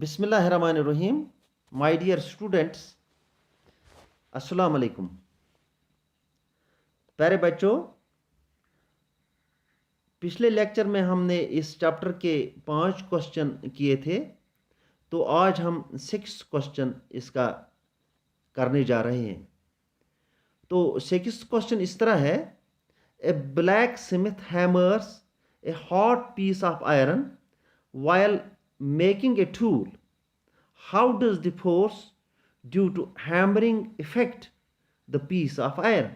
बिस्मिल्लाहिर्रहमानिर्रहीम। My dear students, अस्सलाम वालेकुम। प्यारे बच्चों, पिछले लेक्चर में हमने इस चैप्टर के 5 क्वेश्चन किए थे, तो आज हम 6 क्वेश्चन इसका करने जा रहे हैं। तो 6 क्वेश्चन इस तरह है: a blacksmith hammers a hot piece of iron while making a tool. How does the force due to hammering affect the piece of iron?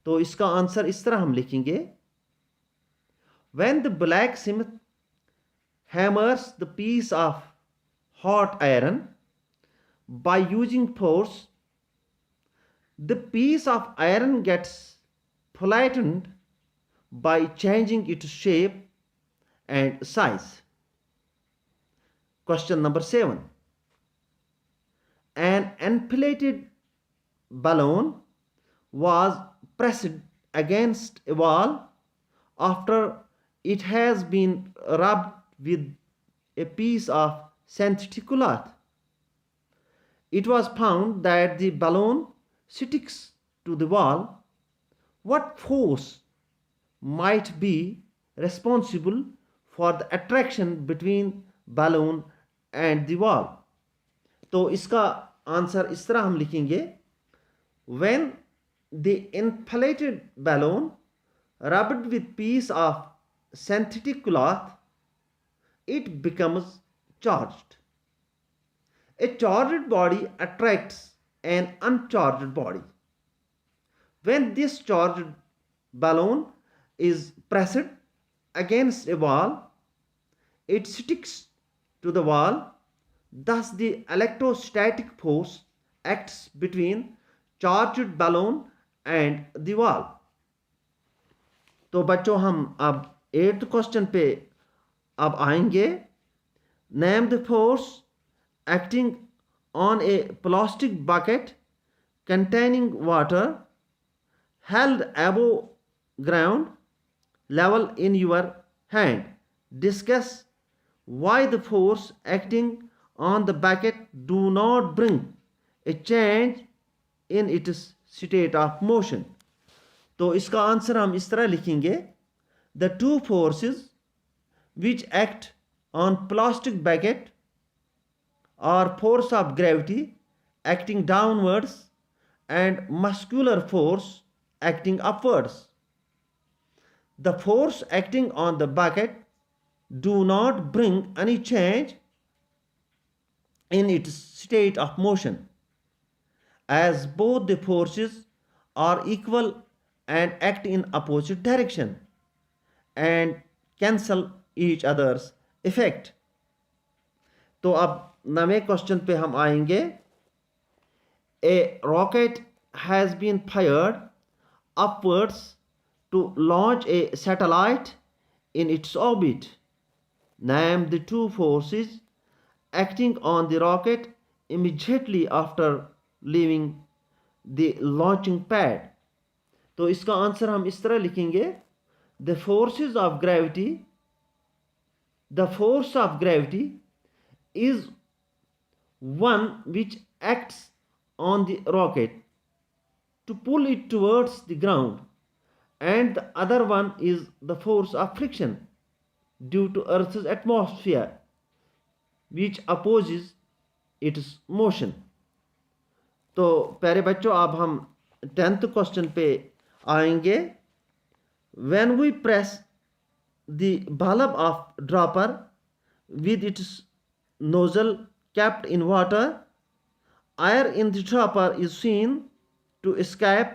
तो इसका आंसर इस तरह हम लिखेंगे: when the blacksmith hammers the piece of hot iron by using force, the piece of iron gets flattened by changing its shape and size. Question number 7. An inflated balloon was pressed against a wall after it has been rubbed with a piece of synthetic cloth. It was found that the balloon sticks to the wall. What force might be responsible for the attraction between balloon and the wall? तो इसका answer इस तरह हम लिखेंगे: when the inflated balloon rubbed with piece of synthetic cloth, it becomes charged. A charged body attracts an uncharged body. When this charged balloon is pressed against a wall, it sticks to the wall. Thus the electrostatic force acts between charged balloon and the wall. तो बच्चों, हम अब 8th question पे अब आएंगे. Name the force acting on a plastic bucket containing water held above ground level in your hand. Discuss why the force acting on the bucket do not bring a change in its state of motion. तो इसका answer हम इस तरह लिखेंगे: the two forces which act on plastic bucket are force of gravity acting downwards and muscular force acting upwards. The force acting on the bucket do not bring any change in its state of motion, as both the forces are equal and act in opposite direction and cancel each other's effect. तो अब नवे question पे हम आएंगे. A rocket has been fired upwards to launch a satellite in its orbit. Name the two forces acting on the rocket immediately after leaving the launching pad. तो इसका answer हम इस तरह लिखेंगे: the forces of gravity, the force of gravity is one which acts on the rocket to pull it towards the ground, and the other one is the force of friction due to Earth's atmosphere which opposes its motion. तो प्यारे बच्चों, अब हम 10th question पे आएंगे. When we press the bulb of dropper with its nozzle kept in water, air in the dropper is seen to escape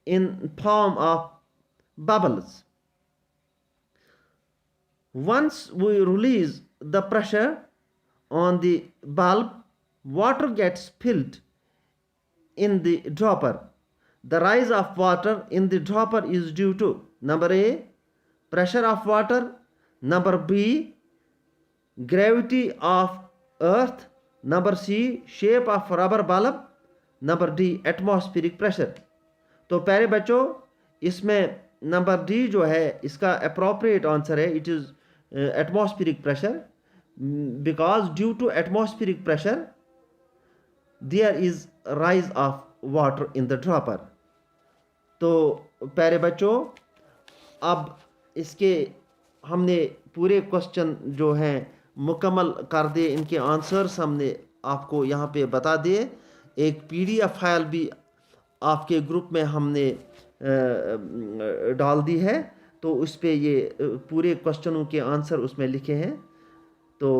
in form of bubbles. Once we release the pressure on the bulb, water gets filled in the dropper. The rise of water in the dropper is due to: number A, pressure of water; number B, gravity of earth; number C, shape of rubber bulb; number D, atmospheric pressure. तो प्यारे बच्चों, इसमें number D जो है इसका appropriate answer है. It is atmospheric pressure. because due to atmospheric pressure there is rise of water in the dropper. तो प्यारे बच्चों, अब इसके हमने पूरे क्वेश्चन जो हैं मुकम्मल कर दिए, इनके आंसर्स हमने आपको यहाँ पे बता दिए। एक पीडीएफ फाइल भी आपके ग्रुप में हमने डाल दी है, तो उस पे ये पूरे क्वेश्चनों के आंसर उसमें लिखे हैं। तो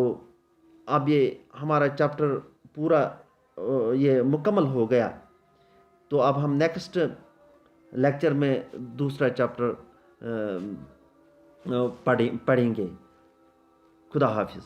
अब ये हमारा चैप्टर पूरा ये मुकम्मल हो गया। तो अब हम नेक्स्ट लेक्चर में दूसरा चैप्टर पढ़ेंगे। खुदा हाफिज़।